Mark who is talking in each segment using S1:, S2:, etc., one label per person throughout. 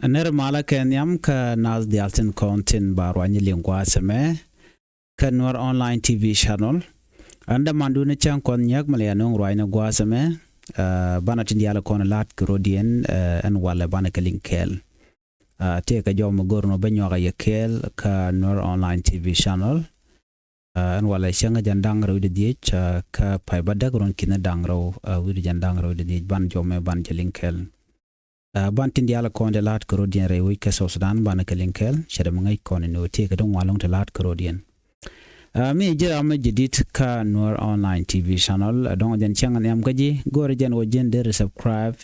S1: Ner mala kenyam ka nas dialtin kontin barwani lingwa seme ka Nuer online TV channel anda mandune chan kon nyak malyanong rwayna gwa seme bana tindiala kon lat grodien en wala bana kalinkel te ka jom gorno banyo ga yekel ka Nuer online TV channel en wala shanga jandang rawde diech ka paibada gron kina dangro wudi jandang rawde diech ban jome ban jelinkel ban tindiala konde lat grodien rewi ka Sudan bana kalinkel shede mangai kon no te ka don walong te lat grodien mi jira ma jidit ka Nuer online TV channel don jen changan yam gaji gore jen wo jen de subscribe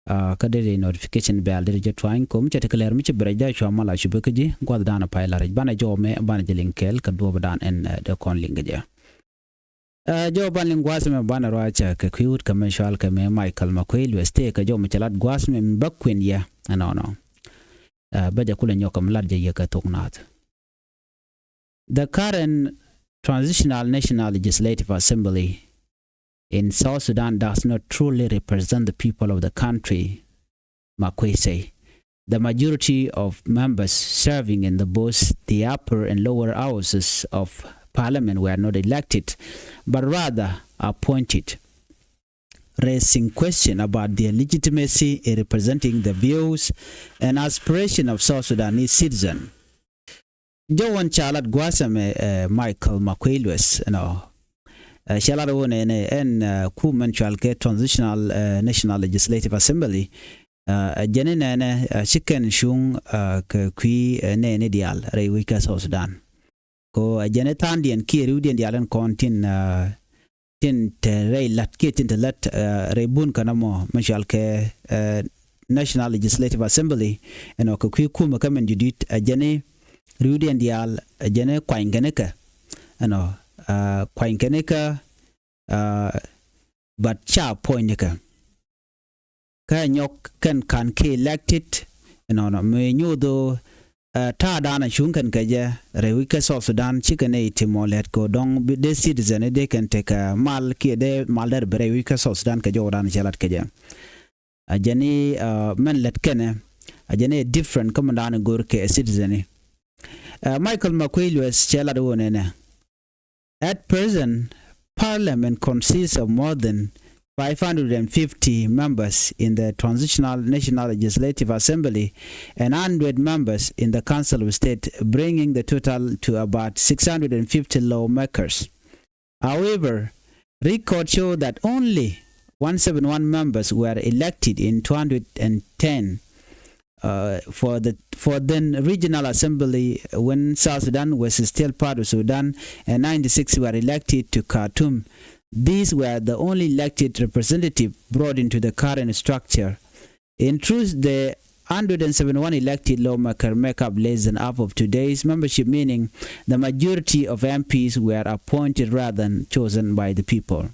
S1: ka de notification bell de jetwain kom chete kler mi chebreda chwa mala shubekaji gwad dana pailar bana jome bana jelinkel ka do badan en de kon lingaje jo ban lingwas me bana racha ka kuyut commercial ka me Michael makuey luɛth ka jo mchalat gwas me bakwin ya no baja kula nyokam ladje yaka toknat. The current Transitional National Legislative Assembly in South Sudan does not truly represent the people of the country, makuey say. The majority of members serving in both the upper and lower houses of Parliament were not elected, but rather appointed, raising question about their legitimacy in representing the views and aspirations of South Sudanese citizens. Jowan chalat gwasame Michael makuey luɛth chalat wone en kuumɛ chalke Transitional National Legislative Assembly jenene chicken shung ka kui ne dial rewi ka South Sudan ko jene tandien kiir udien dialen kontin tin te lat kitin te lat rebun kanamo chalke National Legislative Assembly eno ko kui kuumɛ kamen judit jene Rudian dial jene kwaingeneka kwaingeneka but cha poineka ka nyok kan ke elected no me nyudo ta dana shunkan kaje rewika South Sudan chikane timolet ko dong de citizen de kan teka mal ki de mal der rewika South Sudan ka jodan chalat kaje ajani men let kene ajane different commandant gor ke citizen Michael makuey luɛth chalad wonene. At present, Parliament consists of more than 550 members in the Transitional National Legislative Assembly and 100 members in the Council of State, bringing the total to about 650 lawmakers. However, records show that only 171 members were elected in 210 for the regional assembly when South Sudan was still part of Sudan, and 96 were elected to Khartoum. These were the only elected representatives brought into the current structure. In truth, the 171 elected lawmakers make up less than half of today's membership, meaning the majority of MPs were appointed rather than chosen by the people.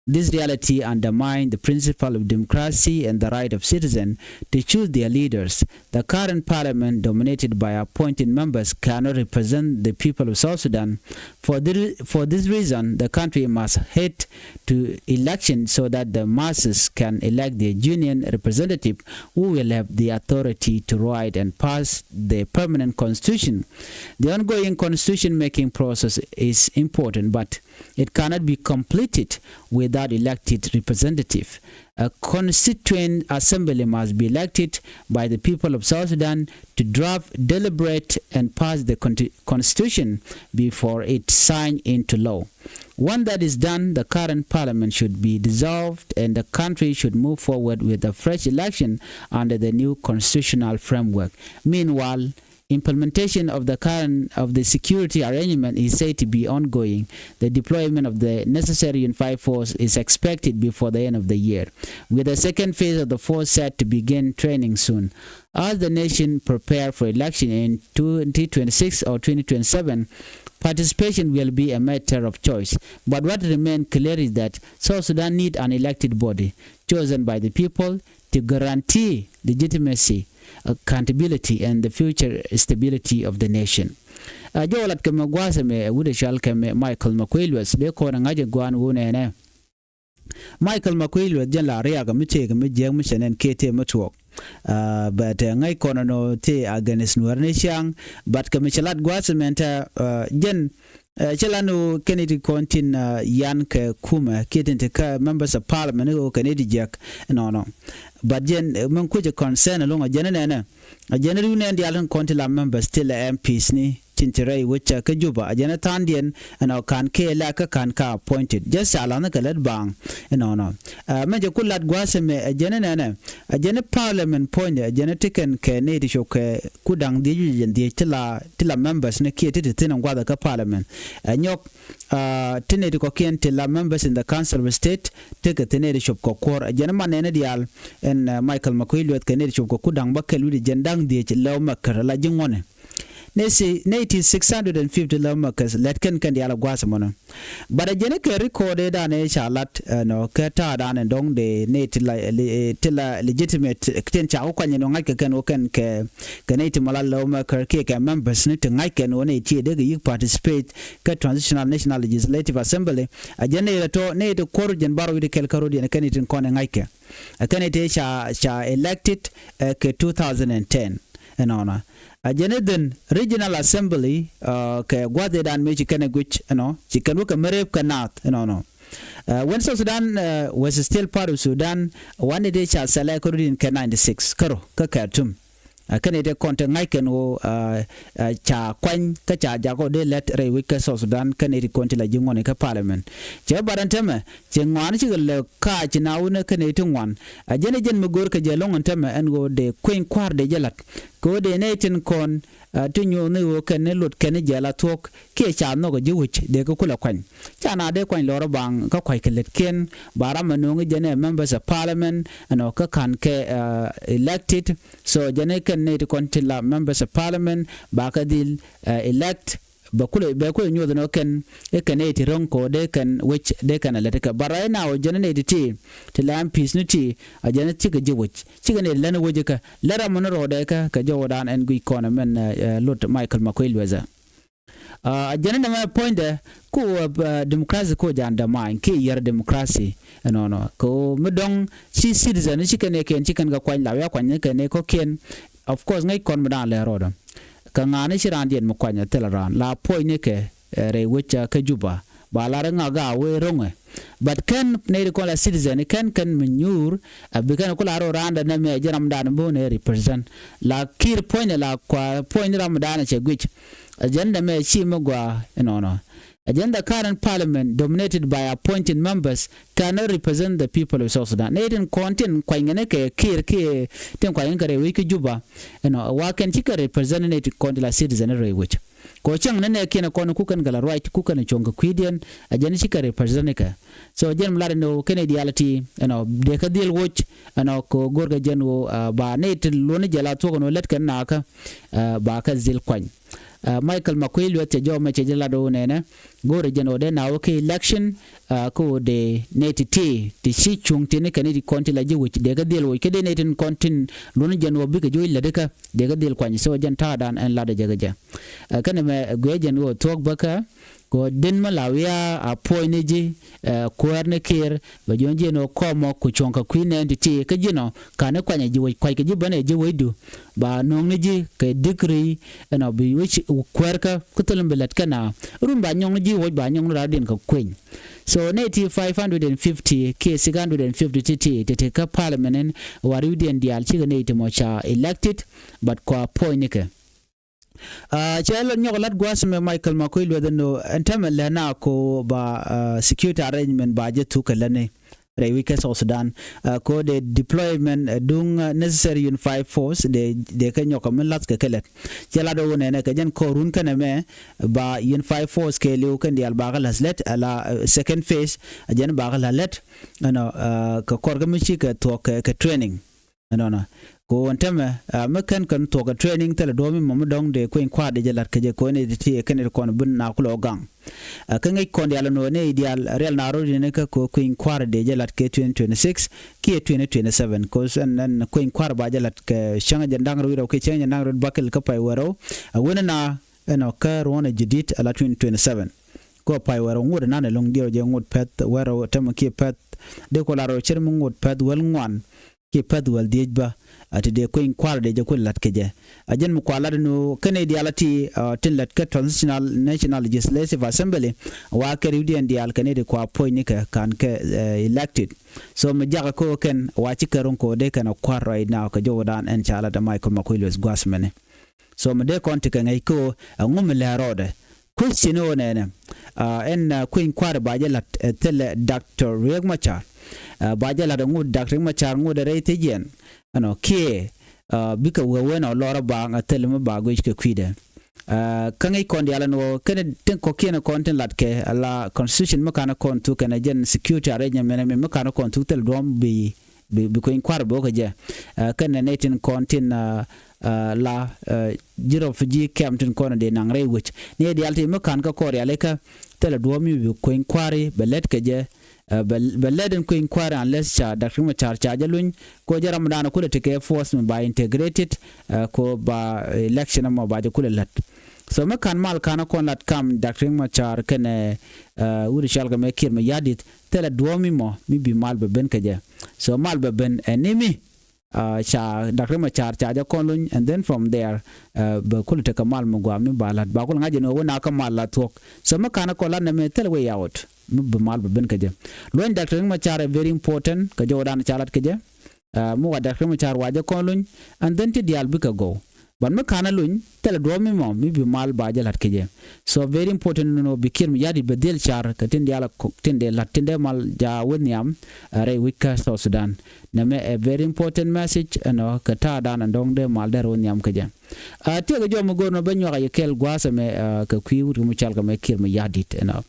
S1: This reality undermines the principle of democracy and the right of citizens to choose their leaders. The current parliament, dominated by appointed members, cannot represent the people of South Sudan. For this reason, the country must head to election so that the masses can elect their union representative who will have the authority to write and pass the permanent constitution. The ongoing constitution-making process is important, but it cannot be completed without elected representative. A constituent assembly must be elected by the people of South Sudan to draft, deliberate, and pass the constitution before it's signed into law. Once that is done, the current parliament should be dissolved and the country should move forward with a fresh election under the new constitutional framework. Meanwhile, implementation of the security arrangement is said to be ongoing. The deployment of the necessary unified force is expected before the end of the year, with the second phase of the force set to begin training soon. As the nation prepares for election in 2026 or 2027, participation will be a matter of choice. But what remains clear is that South Sudan needs an elected body chosen by the people to guarantee legitimacy, accountability, and the future stability of the nation. Jolat kama gwasa me wude shal kama Michael makuey luɛth de ko ngaje gwan wonene Michael makuey luɛth jala ria ga mite ga mejeng mishenen kete matwok but ngai kono no te against Nuer ne siang but kamichalat gwasmenta jen chelano Kennedy kontin yan ke kuumɛ kitente ka members of parliament o Kennedy jack no but jen man kuje concern along a jenene a general ne ndialan kontin la members still MPs ni tintere which ka juba a jena tandien and kan ke la ka kan ka appointed just alana ka led bang no meje kulat gwaseme a jenene a jena parliament point a jena tiken ke ne di shoke kudang di di tila members ne ke titin ngwada ka parliament nyok tine di ko ken tila members in the council of state take tine di shop ko kor a jena manene dial en Michael makuey luɛth ke ne di shop ko kudang bakelu di jendang di law makar la jingone Nesi 650 lomakas letken kan diala gwasamono bara jene ke recorded ane charlat no keta dan dong de net la legitimate kten cha ko kwanye no ngake kan oken ke net malal lomakar ke members ne ngake no ne ti de yi participate ka transitional national legislative assembly a jene to ne to korjen baro de kel karodi ne kan itin kone ngake kan ite cha elected ke 2010 enona Ajeneden regional assembly ke gwade dan me chikene gwich chikenu ke merep kanat when South Sudan was still part of Sudan one day cha sala korudin ke 96 karo ka Khartoum kane de konte ngaiken o cha kwan ka cha jago de let re wika South Sudan kane de konte la jingone ka parliament che baranteme che ngwan chi le ka chi nawune kane tungwan ajene jen mugor ka jelong nteme en go de queen kwar de jelat ko de netin kon tunyo ne wo kane lot kane jela tok ke cha no go jiwich de ko kula kwan cha na de kwan loro bang ka kwai kelet ken barama no ngi jene members of parliament ano ka kan ke elected so jene ne to kontila members of parliament bakadil elect bakule nyodo no ken e kaneti ronko de kan which de kan leteka barai now generate ti tilam peace niti a generate ga jiwich cigane lana wojeka lara monoro de ka jodan en gui kono men lot Michael makuey luɛth a generate ma point ko democracy ko janda ma ke yer democracy no ko medong si citizen ci kan ga kwan la ya kwan ne ko ken of course ngai kon mdan le rodo ka ngane shirandien mo kwanya telaran la point ke re wecha ka juba ba la nga ga we ronge but kan ne ko la citizen kan menyur abikan ko la ro randa na me jaram dan bo ne represent la kiir point la kwa point ramadan che gwich agenda me chi mo gwa Agenda current parliament dominated by appointed members cannot represent the people of South Sudan. Needing content kwangene ke kiir ke ten kwangere wiki juba wa ken chika representative kondila citizen re which ko chang ne ke na kono kukan gala right kukan chonga kwidian ajani chika representative so jen mlare no Canadiality de ka deal watch ko gorga jenwo ba net lone jala to no let kan naka ba ka zil kwany Michael makuey luɛth jo me che lado nene gore jeno de na okay election ko de netiti ti chi chung tini kanidi konti la jiwich de ga deal wo ke de netin kontin lunu jeno bi ke joy ledeka de ga deal kwani so jan ta dan en lada jaga kana me gwe jeno tok baka ko den malawia a poineji kuerne kiir ba jonje no komo ku chonka kwine nditi ke jino kana kwanya jiwo kwai ke jibane jiwo du ba nongji ke degree bi which kwerka kutulum belat kana rum ba nyongji wo ba nyong radin ka kwen so native 550 ke 650 tete ka parliament warudien dial chi ne timo cha elected but ko poinike chelo nyolat gwasme Michael makuey luɛth no entamela na ko ba security arrangement ba je tukalane re wike South Sudan ko de deployment dung necessary unified force de ka nyoka men lat ka kelet chela do ne ka jen ko run kana me ba unified force ke le kan dial ba galas let ala second phase jen ba galet ka korga mi ka to ka training ko antama mekan kan to ka training tele do mi mom dong de ko en kwa de jalat ke je ko ne ti ken ko bun na ko gang ka ngai kon dial no ne ideal real na ro ne ka ko en kwa de jalat ke 2026 ke 2027 ko san ko en kwa ba jalat ke shanga jandang ro ke chenya nang ro bakel ka pai waro wona na ka ro na jidit ala 2027 ko pai waro ngod na ne long dio je ngod pet waro tam ke pet de ko la ro cher ngod pet wel ngwan ke pet wel diejba ati de ko inquire de je ko lat keje ajen mu kwala no kene dialati tin lat ka transitional national legislative assembly wa keri di dial kene de ko appoint ka kan ke elected so me jaga ko ken wa ci karon ko de kana kwar right now ka jodan en chala da Michael Makuilos gwasmene so me de konti ka ngai ko ngum le rode question one en ko inquire ba je lat tel Dr. Riek Machar ba je lat ngu Dr. Machar ngu de rete jen ano ke bika wewe no lora ba ngatel me ba go ke kwide kangai kon diala no kene ten ko kene konten lat ke la constitution makana kon tu kana jen security arrangement me makana kon tu tel dom bi ko inquire bo je kana netin kontin la jiro fuji kamtin kon de nangre wich ne dialti makan ka ko yale ka tel dom bi ko inquire belet ke je beleden ko inquire unless cha Dr. Machar cha jalun ko jaram dana ko te force ba integrated ko ba election mo ba ko lat so makan mal kana kon lat kam Dr. Machar kene wuri shalga me kir me yadit tele duomi mo mi bi mal be ben kaje so mal be ben enemy cha Dr. Machar cha ja konlun and then from there ba ko te kamal mo gwa mi balat ba ko ngaje no wona kamal la tok so makana ko lan me tele way out be mal be ben kaje loin Dr. Machar very important ka jodan chalat kaje mu wa Dr. Machar wa ja konlun and then ti dial bi ka go ban makana lun tele do mi mo mi bi mal ba jalat kaje so very important no bikir mi yadi be del char ka tin diala tin de latinde mal ja woniam re wika South Sudan na me a very important message no ka ta dan ndong de mal der woniam kaje te ga jom go no banyo ga yekel gwasa me ka kwiwut mu chal ka me kir mi yadit no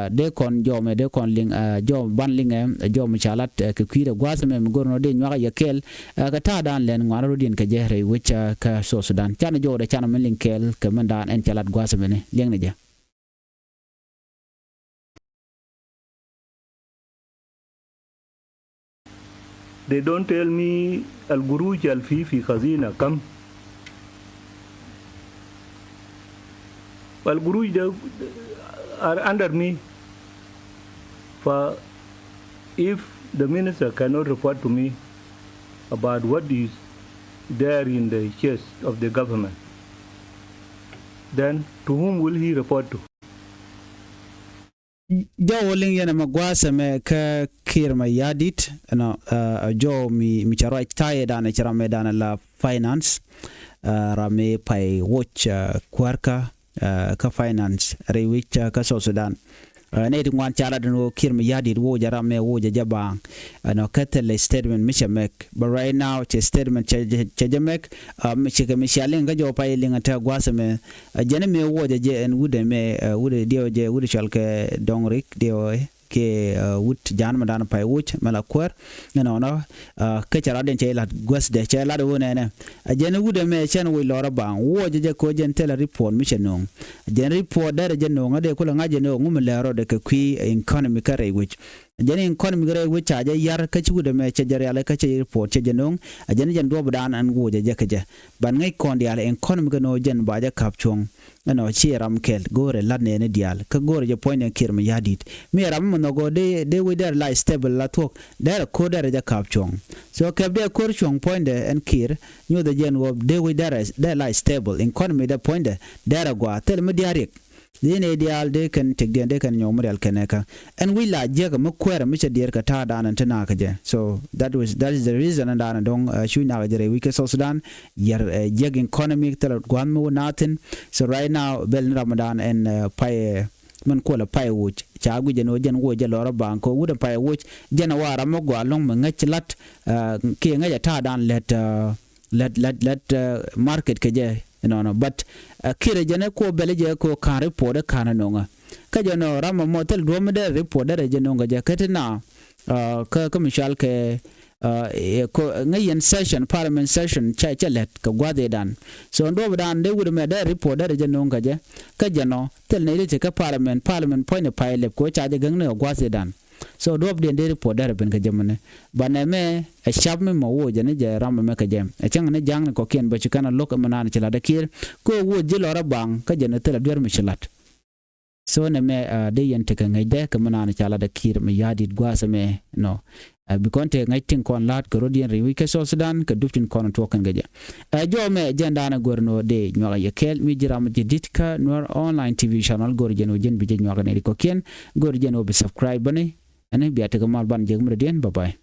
S1: de kon jom de kon ling jom ban ling jom chalat ka kwira gwasa me go no de nyaga yekel ka ta dan len ngaro din ka je re wicha ka South Sudan chana jo de chana men linkel ka man dan en chalat gwasa me ne leng ne je
S2: they don't tell me al guruj al fi khazina kam well guruj are under me for if the minister cannot report to me about what is there in the chest of the government, then to whom will he report to?
S1: Jo ling yana magwasa me ka kir ma yadit no jo mi charo taye dana chara me dana la finance rame pai watch kwarka ka finance re which ka South Sudan ne di ngwan chala no kir ma yadit wo jara me wo jaba no katel statement misha mek but right now che statement che mek misha ka misha linga jo pai linga ta gwasa me jene me wo je en wude me wude dio je wude shalke dongrik dio ke wut jan ma dan pai wuch mala kwar no ke chara den che la gwas de che la do ne jene wude me chen wi lora bang wo je ko jen tele report misha no jen report der je no ngade ko ngaje no ngum lero de ke kwi economy kare which jeni economy gare which aja yar ka ci wude me che jare ala ka che report che jenong ajeni jen do budan an wo je ke je ban ngai kon dial economy no jen ba ja kapchong no chi ram kel gore la ne dial ka gore je point kir me yadit me ram no go de we der la stable la tok der ko der ja kapchong so ke de ko chong point en kir nyu de jen wo de we der la stable economy de point der go tel me diarik dine ideal de kan tigde de kan nyomreal keneka and we la jega makwera mi der ka ta dan tana kaje so that is the reason and dan dong shu na jere we South Sudan yer jeg economic tel gwan mo natin so right now bel Ramadan and pai man ko la pai wuch cha gu jeno jen wo je lora banko wuda pai wuch jena wara mo go along ma ngachlat ke ngaja ta dan let market kaje no but kire jene ko beleje ko kan report kan nonga ka jeno rama motel do me de report de jeno ga ketina ka mishal ke ko ngayen session parliament session cha let ka gwade dan so ndo dan de wude me de report de jeno ga je ka jeno tel ne ile ka parliament point pile ko cha de gangne gwade dan so do de report de ben ka jamane baneme a shab me mo wo jene je ram me ka jem e chang ne jang ko ken ba chikana lok manana chila da kir ko wo je lora bang ka jene tela der me chilat so ne me de yente ka ngai de ka manana chala da kir me yadit gwasa me no bi konte ngai tin kon lat ko rodien ri wike so Sudan ka duptin kon to kan gaja jo me jenda na gorno de nyoga yekel mi jiram jidit ka Nuer online TV channel gor jeno jen bi nyoga ne ko ken gor jeno bi subscribe bane ane biata ga mal ban jegum redien bye bye